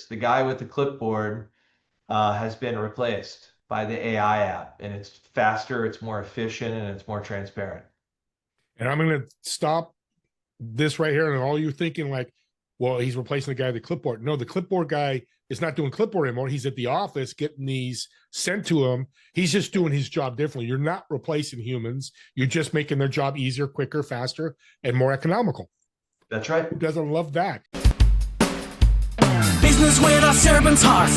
The guy with the clipboard has been replaced by the AI app, and it's faster, it's more efficient, and it's more transparent. And I'm going to stop this right here. And all you're thinking like, well, he's replacing the guy with the clipboard. No, the clipboard guy is not doing clipboard anymore. He's at the office getting these sent to him. He's just doing his job differently. You're not replacing humans. You're just making their job easier, quicker, faster, and more economical. That's right. Who doesn't love that? Business with a servant's heart.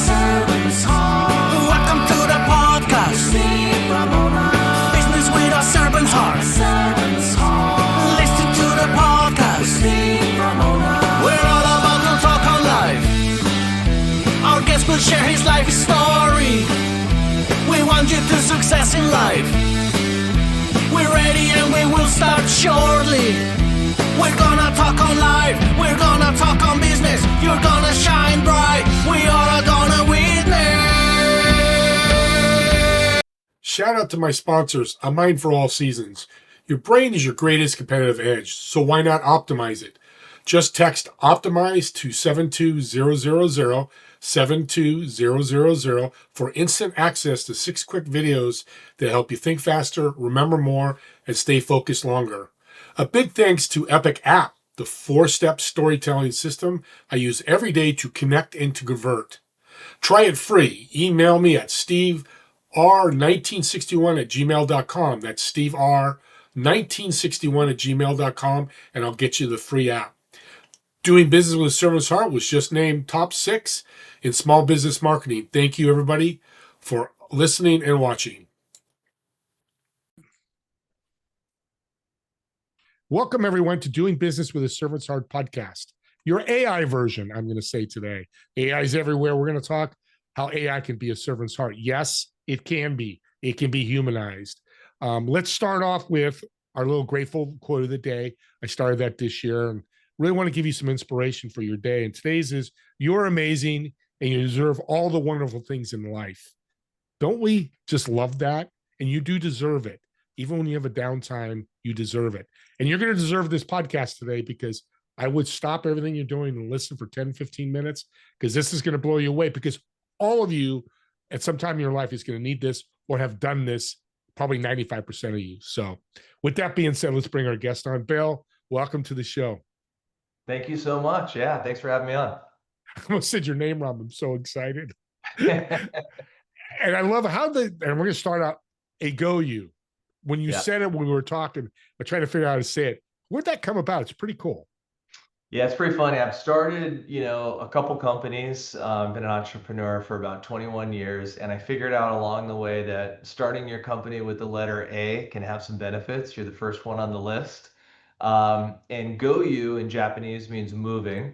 Welcome to the podcast. Ramona. Business with a servant's heart. Listen to the podcast. Ramona. We're all about to talk on life. Our guest will share his life story. We want you to success in life. We're ready and we will start shortly. We're gonna talk on life, we're gonna talk on business, you're gonna shine bright, we are gonna witness. Shout out to my sponsors, A Mind for All Seasons. Your brain is your greatest competitive edge, so why not optimize it? Just text optimize to 72000, 72000 for instant access to 6 quick videos that help you think faster, remember more, and stay focused longer. A big thanks to Epic App, the 4-step storytelling system I use every day to connect and to convert. Try it free. Email me at stever1961@gmail.com. That's stevr1961@gmail.com, and I'll get you the free app. Doing Business with a Servant's Heart was just named top 6 in small business marketing. Thank you, everybody, for listening and watching. Welcome, everyone, to Doing Business with a Servant's Heart podcast, your AI version, I'm going to say today. AI is everywhere. We're going to talk how AI can be a servant's heart. Yes, it can be. It can be humanized. Let's start off with our little grateful quote of the day. I started that this year and really want to give you some inspiration for your day. And today's is, you're amazing and you deserve all the wonderful things in life. Don't we just love that? And you do deserve it. Even when you have a downtime, you deserve it. And you're going to deserve this podcast today, because I would stop everything you're doing and listen for 10, 15 minutes, because this is going to blow you away, because all of you at some time in your life is going to need this or have done this, probably 95% of you. So with that being said, let's bring our guest on. Bill, welcome to the show. Thank you so much. Yeah, thanks for having me on. I almost said your name wrong. I'm so excited. And I love and we're going to start out, A GOU. When you said it, when we were talking, I tried to figure out how to say it. Where'd that come about? It's pretty cool. Yeah, it's pretty funny. I've started, a couple companies. I've been an entrepreneur for about 21 years, and I figured out along the way that starting your company with the letter A can have some benefits. You're the first one on the list. And GOU in Japanese means moving.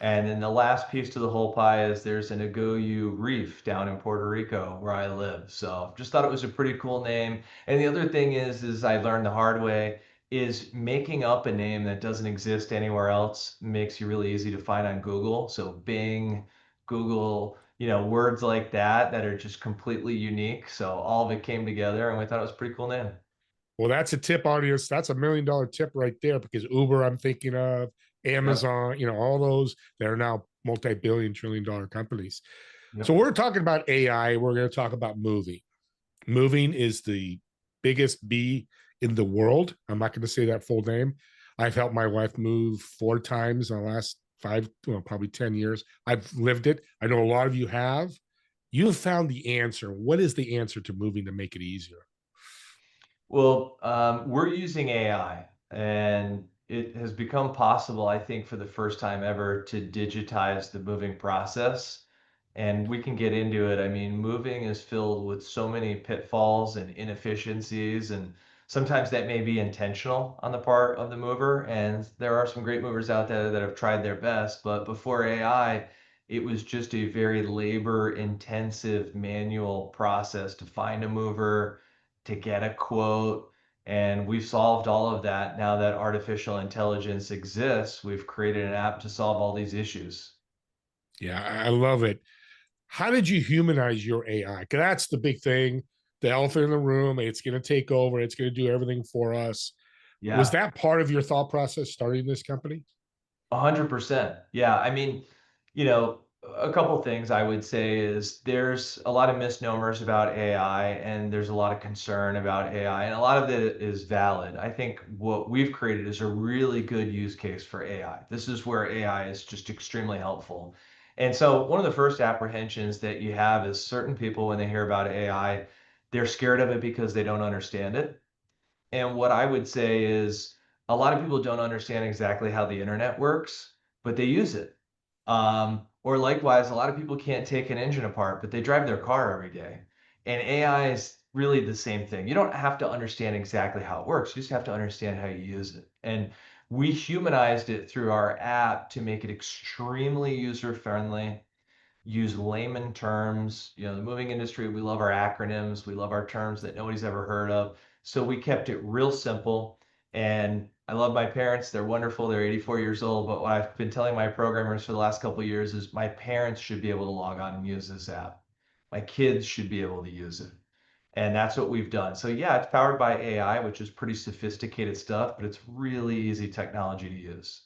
And then the last piece to the whole pie is there's an A GOU reef down in Puerto Rico where I live. So just thought it was a pretty cool name. And the other thing is I learned the hard way, is making up a name that doesn't exist anywhere else makes you really easy to find on Google. So Bing, Google, words like that are just completely unique. So all of it came together and we thought it was a pretty cool name. Well, that's a tip, audience. That's $1 million tip right there, because Uber, I'm thinking of, Amazon, all those that are now multi-billion, trillion-dollar companies. Yep. So we're talking about AI. We're going to talk about moving. Moving is the biggest bee in the world. I'm not going to say that full name. I've helped my wife move 4 times in the last probably 10 years. I've lived it. I know a lot of you have. You have found the answer. What is the answer to moving to make it easier? Well, we're using AI, and it has become possible, I think, for the first time ever to digitize the moving process. And we can get into it. I mean, moving is filled with so many pitfalls and inefficiencies, and sometimes that may be intentional on the part of the mover. And there are some great movers out there that have tried their best, but before AI, it was just a very labor-intensive manual process to find a mover, to get a quote. And we've solved all of that. Now that artificial intelligence exists, we've created an app to solve all these issues. Yeah, I love it. How did you humanize your AI? Because that's the big thing, the elephant in the room. It's going to take over. It's going to do everything for us. Yeah. Was that part of your thought process starting this company? 100%. Yeah. I mean, A couple things I would say is there's a lot of misnomers about AI and there's a lot of concern about AI, and a lot of it is valid. I think what we've created is a really good use case for AI. This is where AI is just extremely helpful. And so one of the first apprehensions that you have is certain people, when they hear about AI, they're scared of it because they don't understand it. And what I would say is a lot of people don't understand exactly how the internet works, but they use it. Or likewise, a lot of people can't take an engine apart, but they drive their car every day. And AI is really the same thing. You don't have to understand exactly how it works. You just have to understand how you use it. And we humanized it through our app to make it extremely user friendly, use layman terms. You know, the moving industry, we love our acronyms, we love our terms that nobody's ever heard of. So we kept it real simple. And I love my parents. They're wonderful. They're 84 years old. But what I've been telling my programmers for the last couple of years is my parents should be able to log on and use this app. My kids should be able to use it. And that's what we've done. So yeah, it's powered by AI, which is pretty sophisticated stuff, but it's really easy technology to use.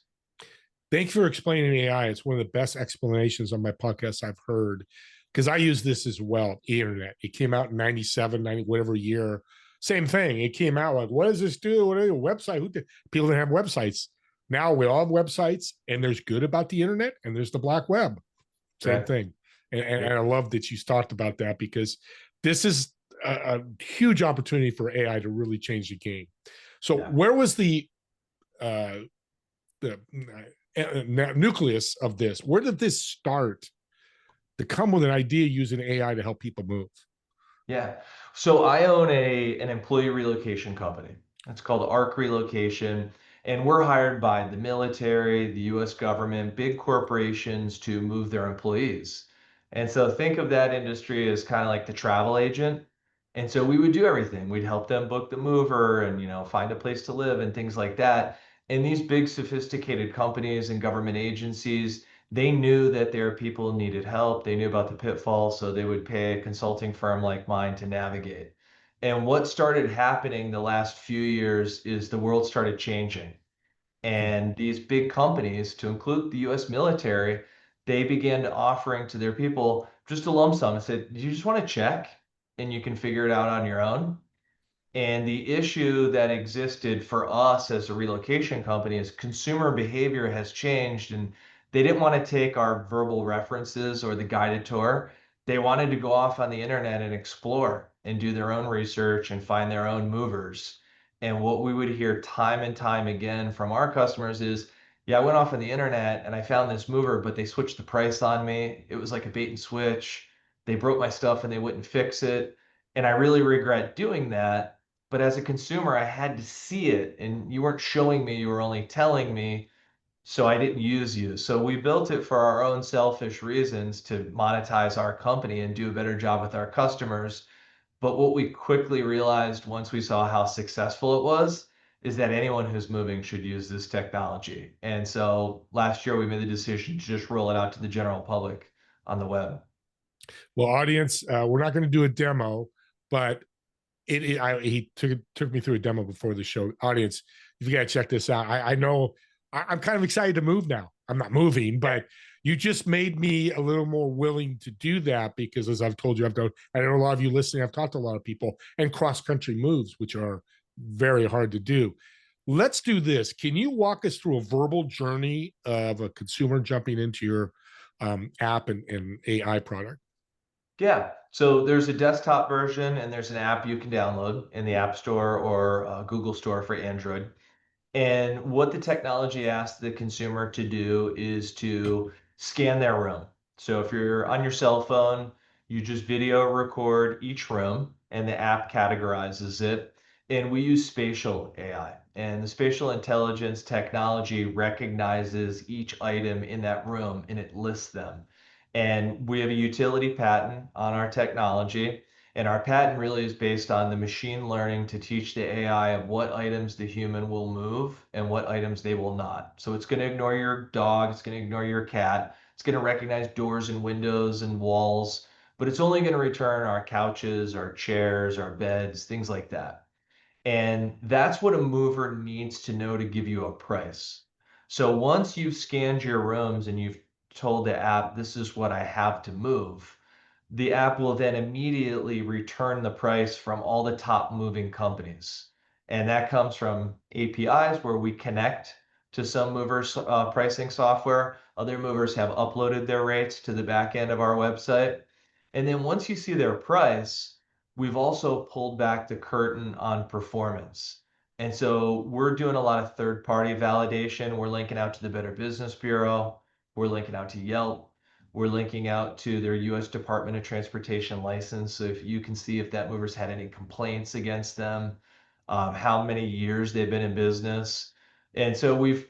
Thanks for explaining AI. It's one of the best explanations on my podcast I've heard, because I use this as well. Internet. It came out in 97, 90, whatever year. Same thing. It came out like, what does this do? What is a website? People didn't have websites. Now we all have websites, and there's good about the internet, and there's the black web. Same Right. thing. And Yep. I love that you talked about that, because this is a huge opportunity for AI to really change the game. So Yeah. where was uh, the nucleus of this? Where did this start to come with an idea using AI to help people move? Yeah. So I own an employee relocation company. It's called ARC Relocation, and we're hired by the military, the US government, big corporations to move their employees. And so think of that industry as kind of like the travel agent. And so we would do everything. We'd help them book the mover and, find a place to live and things like that. And these big sophisticated companies and government agencies, they knew that their people needed help. They knew about the pitfalls, so they would pay a consulting firm like mine to navigate. And what started happening the last few years is the world started changing. And these big companies, to include the US military, they began offering to their people just a lump sum and said, do you just want to check and you can figure it out on your own? And the issue that existed for us as a relocation company is consumer behavior has changed, and they didn't want to take our verbal references or the guided tour. They wanted to go off on the internet and explore and do their own research and find their own movers. And what we would hear time and time again from our customers is, yeah, I went off on the internet and I found this mover, but they switched the price on me. It was like a bait and switch. They broke my stuff and they wouldn't fix it. And I really regret doing that, but as a consumer, I had to see it, and you weren't showing me, you were only telling me, so I didn't use you. So we built it for our own selfish reasons to monetize our company and do a better job with our customers. But what we quickly realized once we saw how successful it was is that anyone who's moving should use this technology. And so last year we made the decision to just roll it out to the general public on the web. Well, audience, we're not going to do a demo, but he took me through a demo before the show. Audience, you got to check this out. I know I'm kind of excited to move now. I'm not moving, but you just made me a little more willing to do that, because as I've told you, I know a lot of you listening, I've talked to a lot of people, and cross country moves, which are very hard to do. Let's do this. Can you walk us through a verbal journey of a consumer jumping into your app and AI product? Yeah. So there's a desktop version and there's an app you can download in the App Store or Google Store for Android. And what the technology asks the consumer to do is to scan their room. So if you're on your cell phone, you just video record each room and the app categorizes it. And we use spatial AI. And the spatial intelligence technology recognizes each item in that room and it lists them. And we have a utility patent on our technology. And our patent really is based on the machine learning to teach the AI of what items the human will move and what items they will not. So it's going to ignore your dog, it's going to ignore your cat, it's going to recognize doors and windows and walls, but it's only going to return our couches, our chairs, our beds, things like that. And that's what a mover needs to know to give you a price. So once you've scanned your rooms and you've told the app, this is what I have to move, the app will then immediately return the price from all the top moving companies. And that comes from APIs where we connect to some movers pricing software. Other movers have uploaded their rates to the back end of our website. And then once you see their price, we've also pulled back the curtain on performance. And so we're doing a lot of third-party validation. We're linking out to the Better Business Bureau. We're linking out to Yelp. We're linking out to their U.S. Department of Transportation license. So if you can see if that mover's had any complaints against them, how many years they've been in business. And so we've,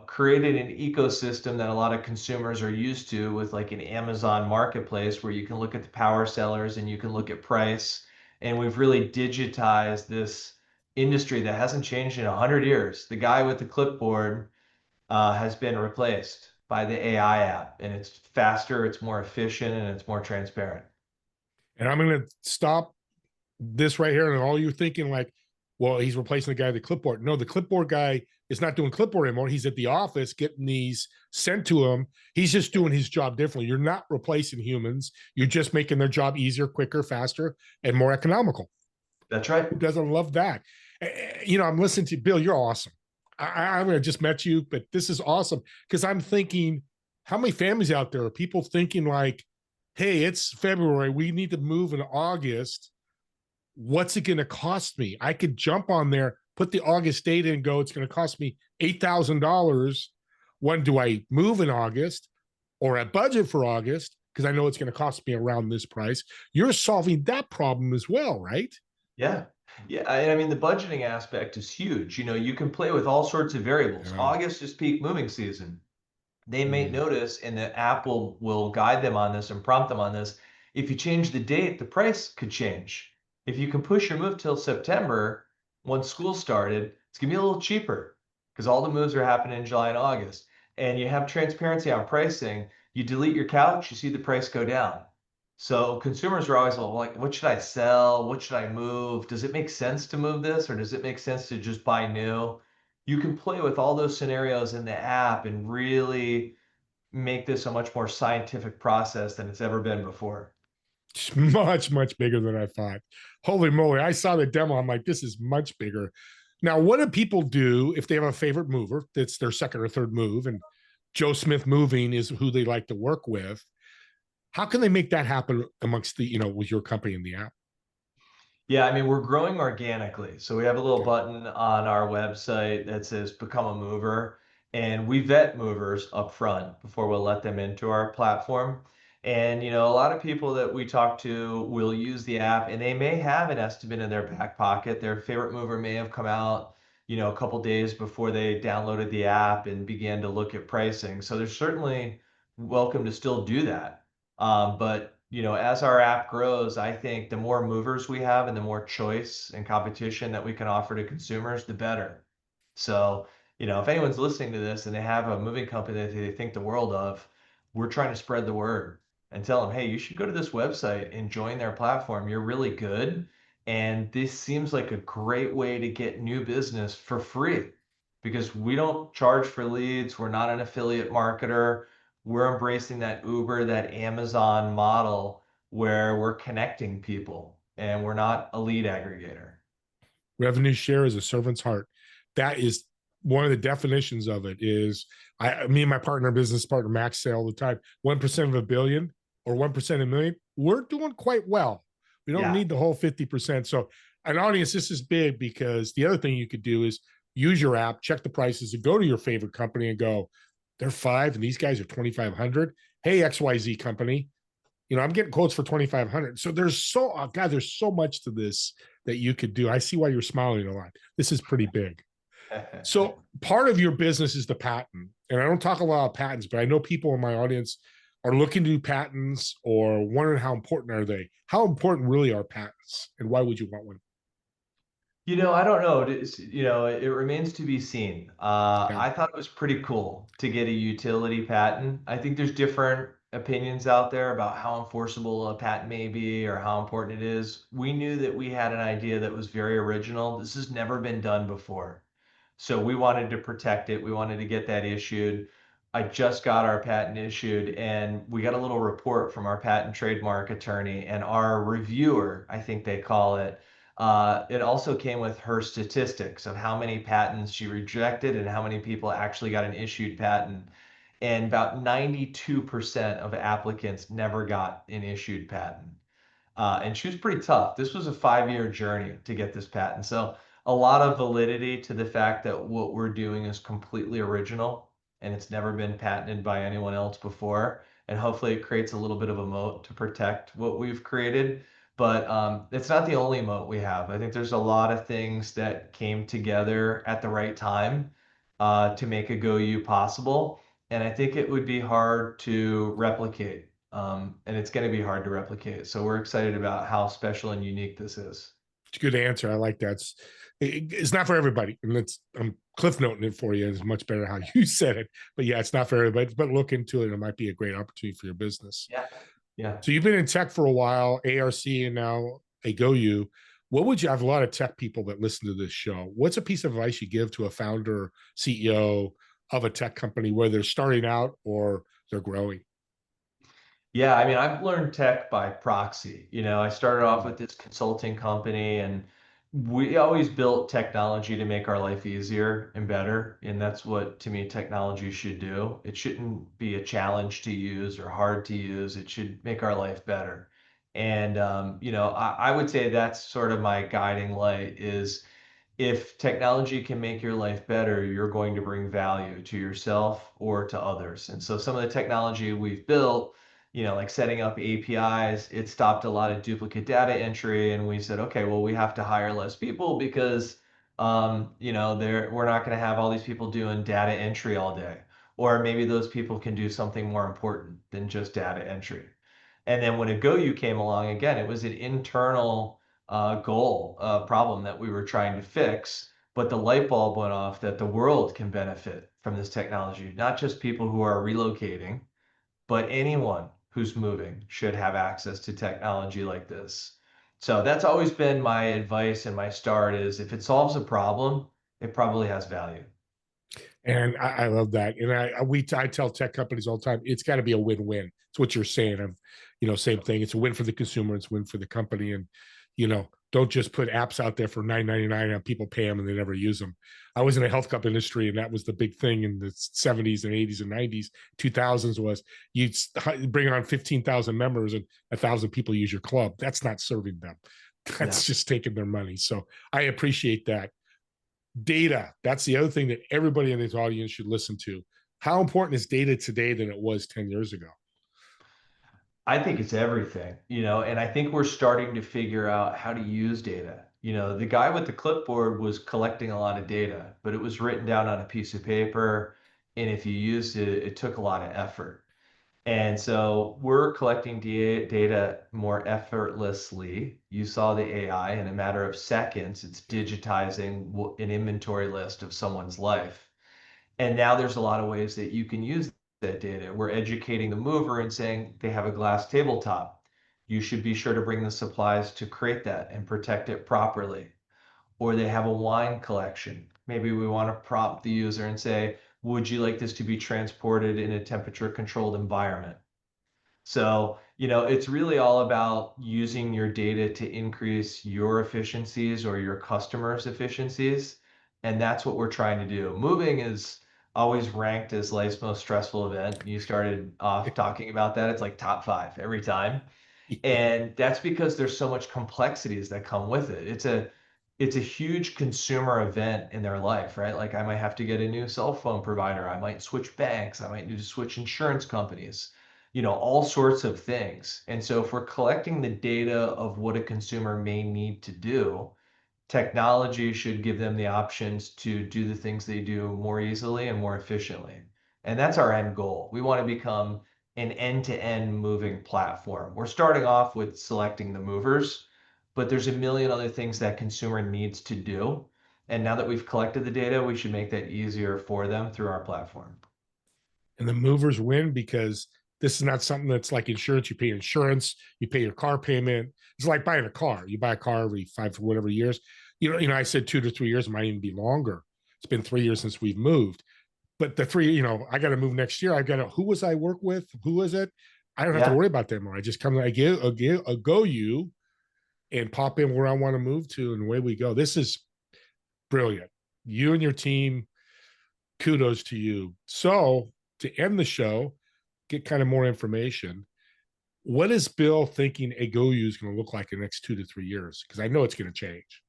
created an ecosystem that a lot of consumers are used to with like an Amazon marketplace where you can look at the power sellers and you can look at price. And we've really digitized this industry that hasn't changed in 100 years. The guy with the clipboard has been replaced by the AI app, and it's faster, it's more efficient, and it's more transparent. And I'm going to stop this right here. And all you're thinking like, well, he's replacing the guy with the clipboard. No, the clipboard guy is not doing clipboard anymore. He's at the office getting these sent to him. He's just doing his job differently. You're not replacing humans. You're just making their job easier, quicker, faster, and more economical. That's right. Who doesn't love that? I'm listening to Bill. You're awesome. I'm going to just met you, but this is awesome because I'm thinking, how many families out there are people thinking like, hey, it's February. We need to move in August. What's it going to cost me? I could jump on there, put the August date in and go, it's going to cost me $8,000. When do I move in August or a budget for August? Because I know it's going to cost me around this price. You're solving that problem as well, right? Yeah. Yeah. I mean, the budgeting aspect is huge. You can play with all sorts of variables. Yeah. August is peak moving season. They may notice, and the app will guide them on this and prompt them on this. If you change the date, the price could change. If you can push your move till September, once school started, it's gonna be a little cheaper because all the moves are happening in July and August. And you have transparency on pricing. You delete your couch, you see the price go down. So consumers are always like, what should I sell? What should I move? Does it make sense to move this, or does it make sense to just buy new? You can play with all those scenarios in the app and really make this a much more scientific process than it's ever been before. It's much, much bigger than I thought. Holy moly. I saw the demo. I'm like, this is much bigger. Now, what do people do if they have a favorite mover that's their second or third move? And Joe Smith Moving is who they like to work with. How can they make that happen amongst with your company in the app? Yeah, I mean, we're growing organically. So we have a little button on our website that says become a mover. And we vet movers up front before we'll let them into our platform. And, a lot of people that we talk to will use the app and they may have an estimate in their back pocket. Their favorite mover may have come out, a couple days before they downloaded the app and began to look at pricing. So they're certainly welcome to still do that. But as our app grows, I think the more movers we have and the more choice and competition that we can offer to consumers, the better. So, if anyone's listening to this and they have a moving company that they think the world of, we're trying to spread the word and tell them, hey, you should go to this website and join their platform. You're really good. And this seems like a great way to get new business for free because we don't charge for leads. We're not an affiliate marketer. We're embracing that Uber, that Amazon model where we're connecting people and we're not a lead aggregator. Revenue share is a servant's heart. That is one of the definitions of it is me and my business partner, Max, say all the time, 1% of a billion or 1% of a million. We're doing quite well. We don't need the whole 50%. So an audience, this is big because the other thing you could do is use your app, check the prices and go to your favorite company and go, they're $5,000 and these guys are $2,500. Hey, XYZ company, I'm getting quotes for $2,500. So there's so much to this that you could do. I see why you're smiling a lot. This is pretty big. So part of your business is the patent. And I don't talk a lot of patents, but I know people in my audience are looking to do patents or wondering how important are they? How important really are patents? And why would you want one? I don't know. It remains to be seen. I thought it was pretty cool to get a utility patent. I think there's different opinions out there about how enforceable a patent may be or how important it is. We knew that we had an idea that was very original. This has never been done before. So we wanted to protect it. We wanted to get that issued. I just got our patent issued, and we got a little report from our patent trademark attorney and our reviewer, I think they call it. It also came with her statistics of how many patents she rejected and how many people actually got an issued patent. And about 92% of applicants never got an issued patent. And she was pretty tough. This was a 5-year journey to get this patent. So a lot of validity to the fact that what we're doing is completely original and it's never been patented by anyone else before. And hopefully it creates a little bit of a moat to protect what we've created. But it's not the only moat we have. I think there's a lot of things that came together at the right time to make a GOU possible. And I think it would be hard to replicate. And it's going to be hard to replicate. So we're excited about how special and unique this is. It's a good answer. I like that. It's not for everybody, and I'm cliff noting it for you. It's much better how you said it, but yeah, it's not for everybody. But look into it. It might be a great opportunity for your business. Yeah, yeah. So you've been in tech for a while, ARC, and now a GOU. What would you have a lot of tech people that listen to this show? What's a piece of advice you give to a founder, CEO of a tech company, where they're starting out or they're growing? Yeah, I mean, I've learned tech by proxy. I started off with this consulting company, and we always built technology to make our life easier and better. And that's what, to me, technology should do. It shouldn't be a challenge to use or hard to use. It should make our life better. And, I would say that's sort of my guiding light is if technology can make your life better, you're going to bring value to yourself or to others. And so some of the technology we've built, like setting up APIs, it stopped a lot of duplicate data entry. And we said, okay, well, we have to hire less people because, we're not going to have all these people doing data entry all day. Or maybe those people can do something more important than just data entry. And then when a GoU came along, again, it was an internal goal, problem that we were trying to fix. But the light bulb went off that the world can benefit from this technology, not just people who are relocating, but anyone who's moving should have access to technology like this. So that's always been my advice and my start is if it solves a problem, it probably has value. And I love that. And I tell tech companies all the time, it's got to be a win-win. It's what you're saying. Same thing. It's a win for the consumer. It's a win for the company. And, don't just put apps out there for $9.99 and people pay them and they never use them. I was in the health club industry, and that was the big thing in the 70s and 80s and 90s, 2000s was you bring on 15,000 members and 1,000 people use your club. That's not serving them. That's just taking their money. So I appreciate that. Data, that's the other thing that everybody in this audience should listen to. How important is data today than it was 10 years ago? I think it's everything, and I think we're starting to figure out how to use data. The guy with the clipboard was collecting a lot of data, but it was written down on a piece of paper. And if you used it, it took a lot of effort. And so we're collecting data more effortlessly. You saw the AI in a matter of seconds, it's digitizing an inventory list of someone's life. And now there's a lot of ways that you can use that data. We're educating the mover and saying they have a glass tabletop. You should be sure to bring the supplies to create that and protect it properly. Or they have a wine collection. Maybe we want to prompt the user and say, would you like this to be transported in a temperature controlled environment? So, it's really all about using your data to increase your efficiencies or your customers' efficiencies. And that's what we're trying to do. Moving is always ranked as life's most stressful event. You started off talking about that. It's like top 5 every time. And that's because there's so much complexities that come with it. It's a huge consumer event in their life, right? Like I might have to get a new cell phone provider. I might switch banks. I might need to switch insurance companies, all sorts of things. And so if we're collecting the data of what a consumer may need to do, technology should give them the options to do the things they do more easily and more efficiently. And that's our end goal. We want to become an end-to-end moving platform. We're starting off with selecting the movers, but there's a million other things that consumer needs to do. And now that we've collected the data, we should make that easier for them through our platform. And the movers win because this is not something that's like insurance. You pay insurance, you pay your car payment. It's like buying a car. You buy a car every 5 whatever years. I said 2 to 3 years, it might even be longer. It's been 3 years since we've moved. but the three, I got to move next year. I got to, who was I work with? Who was it? I don't have to Yeah. worry about that more. I just come, I give a go you and pop in where I want to move to, and away we go. This is brilliant. You and your team, kudos to you. So to end the show, get kind of more information. What is Bill thinking a GOU is going to look like in the next 2 to 3 years? Because I know it's going to change.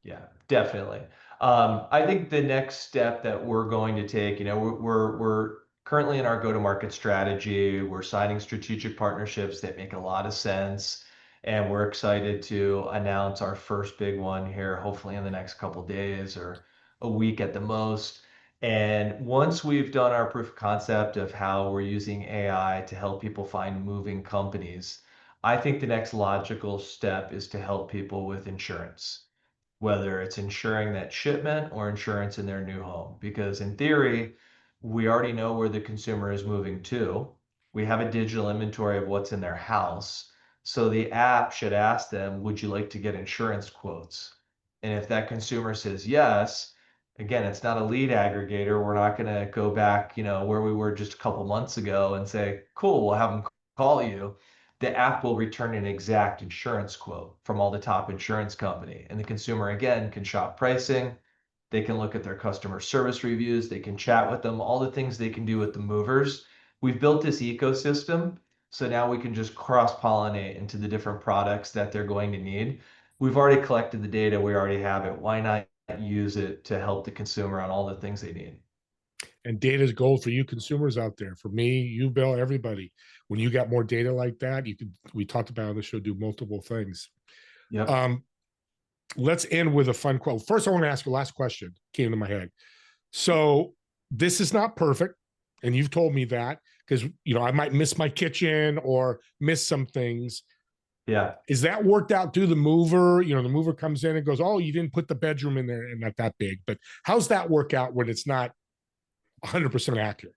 Yeah, definitely. I think the next step that we're going to take, we're currently in our go-to-market strategy. We're signing strategic partnerships that make a lot of sense, and we're excited to announce our first big one here, hopefully in the next couple days or a week at the most. And once we've done our proof of concept of how we're using AI to help people find moving companies, I think the next logical step is to help people with insurance, whether it's insuring that shipment or insurance in their new home. Because in theory, we already know where the consumer is moving to. We have a digital inventory of what's in their house. So the app should ask them, would you like to get insurance quotes? And if that consumer says yes, again, it's not a lead aggregator. We're not going to go back, where we were just a couple months ago and say, cool, we'll have them call you. The app will return an exact insurance quote from all the top insurance company. And the consumer, again, can shop pricing. They can look at their customer service reviews. They can chat with them, all the things they can do with the movers. We've built this ecosystem. So now we can just cross-pollinate into the different products that they're going to need. We've already collected the data. We already have it. Why not use it to help the consumer on all the things they need? And data is gold for you consumers out there. For me, you, Bill, everybody. When you got more data like that, we talked about on the show, do multiple things. Yep. Let's end with a fun quote. First, I want to ask you last question, came to my head. So this is not perfect. And you've told me that because, I might miss my kitchen or miss some things. Yeah. Is that worked out through the mover? The mover comes in and goes, oh, you didn't put the bedroom in there and not that big. But how's that work out when it's not 100% accurate?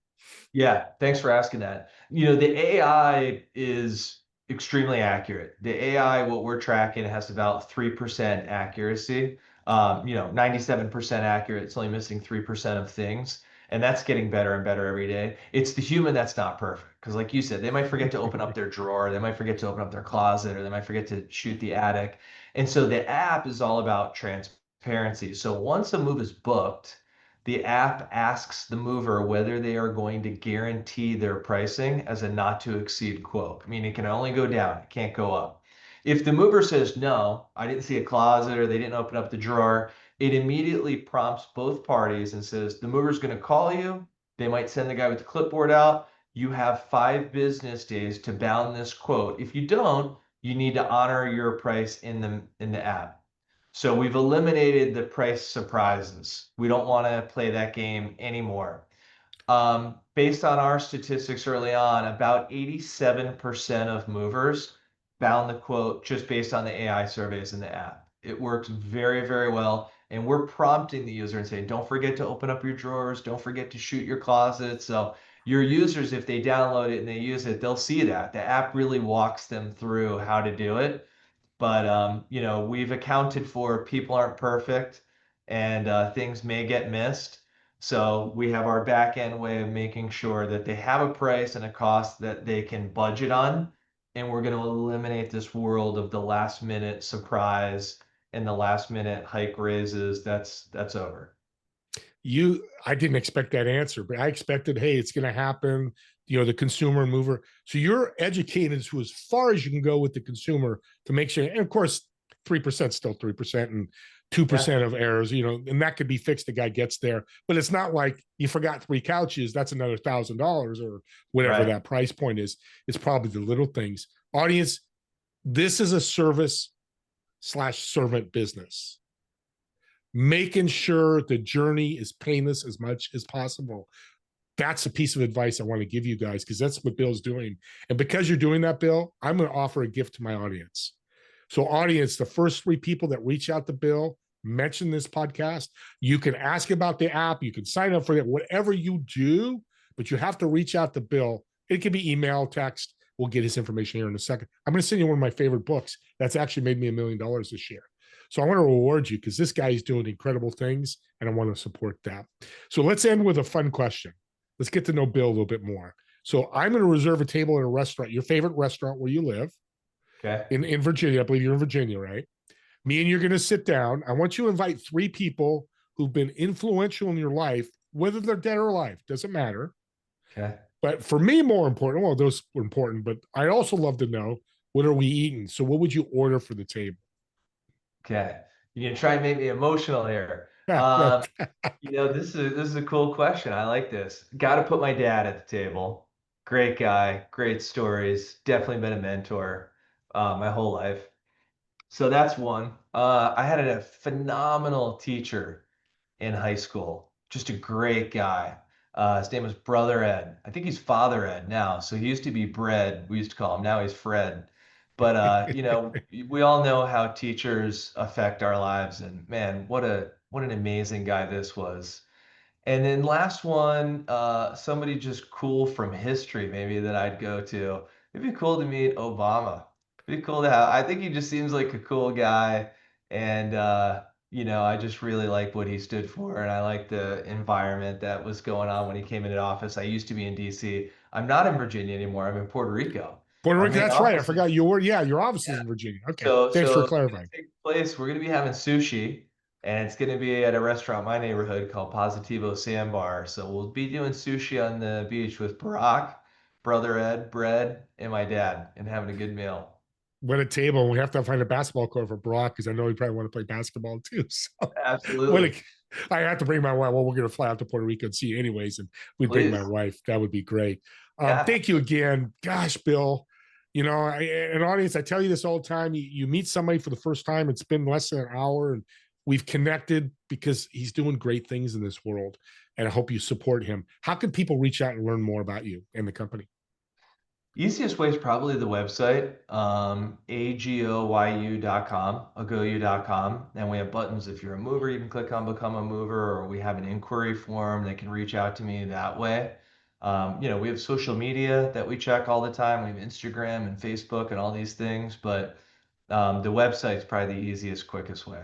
Yeah, thanks for asking that. The AI is extremely accurate. The AI, what we're tracking, has about 3% accuracy. 97% accurate. It's only missing 3% of things. And that's getting better and better every day. It's the human that's not perfect. Because like you said, they might forget to open up their drawer, they might forget to open up their closet, or they might forget to shoot the attic. And so the app is all about transparency. So once a move is booked, the app asks the mover whether they are going to guarantee their pricing as a not to exceed quote. I mean, it can only go down, it can't go up. If the mover says, no, I didn't see a closet or they didn't open up the drawer, it immediately prompts both parties and says, the mover's going to call you. They might send the guy with the clipboard out. You have 5 business days to bound this quote. If you don't, you need to honor your price in the app. So we've eliminated the price surprises. We don't want to play that game anymore. Based on our statistics early on, about 87% of movers bound the quote just based on the AI surveys in the app. It works very, very well. And we're prompting the user and saying, don't forget to open up your drawers. Don't forget to shoot your closet. So your users, if they download it and they use it, they'll see that. The app really walks them through how to do it. But we've accounted for people aren't perfect and things may get missed. So we have our back end way of making sure that they have a price and a cost that they can budget on. And we're going to eliminate this world of the last minute surprise and the last minute hike raises. That's over. I didn't expect that answer, but I expected, hey, it's going to happen. The consumer mover. So you're educated to as far as you can go with the consumer to make sure. And of course, 3% still 3% and 2% of errors, and that could be fixed. The guy gets there, but it's not like you forgot 3 couches. That's another $1,000 or whatever that price point is. It's probably the little things. Audience, this is a service/servant business. Making sure the journey is painless as much as possible. That's a piece of advice I want to give you guys because that's what Bill's doing. And because you're doing that, Bill, I'm going to offer a gift to my audience. So audience, the first 3 people that reach out to Bill, mention this podcast, you can ask about the app, you can sign up for it, whatever you do, but you have to reach out to Bill. It can be email, text. We'll get his information here in a second. I'm going to send you one of my favorite books. That's actually made me $1 million this year. So I want to reward you because this guy is doing incredible things and I want to support that. So let's end with a fun question. Let's get to know Bill a little bit more. So I'm going to reserve a table at a restaurant, your favorite restaurant where you live Okay. in Virginia. I believe you're in Virginia, right? Me and you're going to sit down. I want you to invite 3 people who've been influential in your life, whether they're dead or alive, doesn't matter. Okay. But for me, more important, well, those were important, but I also love to know, what are we eating? So what would you order for the table? Okay. You can try and make me emotional here. Yeah, This is a cool question. I like this. Got to put my dad at the table. Great guy, great stories. Definitely been a mentor my whole life. So that's one. I had a phenomenal teacher in high school. Just a great guy. His name was Brother Ed. I think he's Father Ed now. So he used to be Bread. We used to call him. Now he's Fred. But we all know how teachers affect our lives. And man, what an amazing guy this was. And then last one, somebody just cool from history, maybe that I'd go to. It'd be cool to meet Obama. It'd be cool to have. I think he just seems like a cool guy, and I just really like what he stood for, and I like the environment that was going on when he came into office. I used to be in D.C. I'm not in Virginia anymore. I'm in Puerto Rico. Puerto Our Rico, main that's right. I office is forgot you were, yeah, your office is in Virginia. Okay. so Thanks for so it's gonna clarifying. take place. We're gonna be having sushi, and it's gonna be at a restaurant in my neighborhood called Positivo Sandbar. So we'll be doing sushi on the beach with Barack, Brother Ed, Bread, and my dad, and having a good meal. What a table. We have to find a basketball court for Brock because I know he probably want to play basketball too. So what Absolutely. a, I have to bring my wife. Well, we're going to fly out to Puerto Rico and see you anyways, and we bring my Please. wife. That would be great. Yeah. Thank you again. Gosh, Bill, an audience, I tell you this all the time. You meet somebody for the first time, it's been less than an hour, and we've connected because he's doing great things in this world. And I hope you support him. How can people reach out and learn more about you and the company? Easiest way is probably the website, agouyu.com, agou.com. And we have buttons. If you're a mover, you can click on Become a Mover, or we have an inquiry form. They can reach out to me that way. We have social media that we check all the time. We have Instagram and Facebook and all these things, but the website's probably the easiest, quickest way.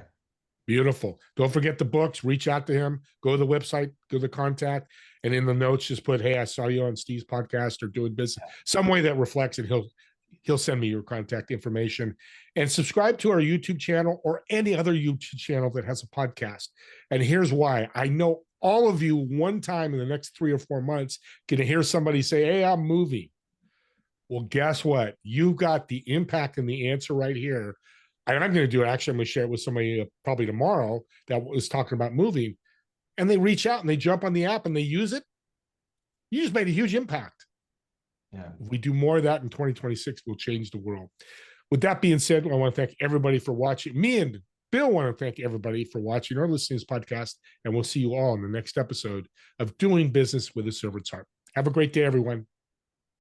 Beautiful. Don't forget the books. Reach out to him. Go to the website, go to the contact, and in the notes, just put, "Hey, I saw you on Steve's podcast or doing business," some way that reflects it. He'll send me your contact information, and subscribe to our YouTube channel or any other YouTube channel that has a podcast. And here's why: I know all of you one time in the next 3 or 4 months going to hear somebody say, "Hey, I'm moving." Well, guess what? You've got the impact and the answer right here. And I'm going to do it. Actually, I'm going to share it with somebody probably tomorrow that was talking about moving. And they reach out and they jump on the app and they use it. You just made a huge impact. Yeah. If we do more of that in 2026, we'll change the world. With that being said, I want to thank everybody for watching. Me and Bill want to thank everybody for watching or listening to this podcast. And we'll see you all in the next episode of Doing Business with a Servant's Heart. Have a great day, everyone.